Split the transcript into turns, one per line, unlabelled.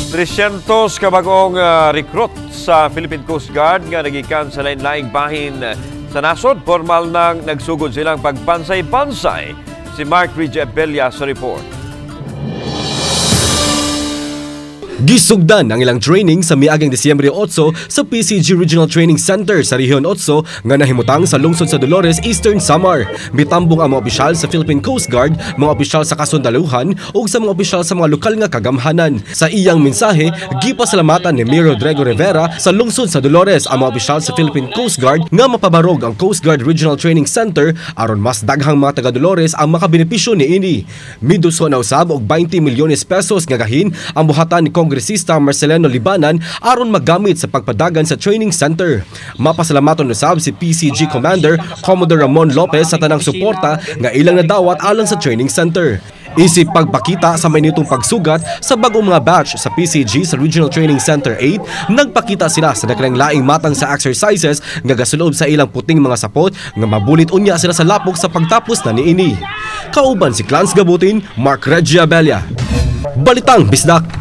300 ka bagong recruit sa Philippine Coast Guard nga nagikan sa lain-laing bahin sa nasod. Formal nang nagsugod silang pagpansay-pansay. Si Mark Rijabella sa report.
Gisugdan ang ilang training sa miagang Disyembre 8 sa PCG Regional Training Center sa Rehiyon 8 nga nahimutang sa lungsod sa Dolores, Eastern Samar. Mitambong ang mga opisyal sa Philippine Coast Guard, mga opisyal sa kasundaluhan ug sa mga opisyal sa mga lokal nga kagamhanan. Sa iyang mensahe, gipasalamatan ni Mayor Rodrigo Rivera sa lungsod sa Dolores ang mga opisyal sa Philippine Coast Guard nga mapabarog ang Coast Guard Regional Training Center aron mas daghang mga taga Dolores ang makabenepisyo niini. Miduso na usab og 20 milyones pesos nga gahin ang buhatan ni Kongresista Marcelino Libanan aron magamit sa pagpadagan sa training center. Mapasalamaton usab si PCG Commander Commodore Ramon Lopez sa tanang suporta nga ilang nadawat alang sa training center. Isip pagpakita sa mainitong pagsugat sa bagong mga batch sa PCG sa Regional Training Center 8, nagpakita sila sa dakilang laing matang sa exercises nga gasulob sa ilang puting mga sapot nga mabulit unya sila sa lapok sa pagtapos na niini. Kauban si Clans Gabutin, Mark Rijabella. Balitang Bisdak.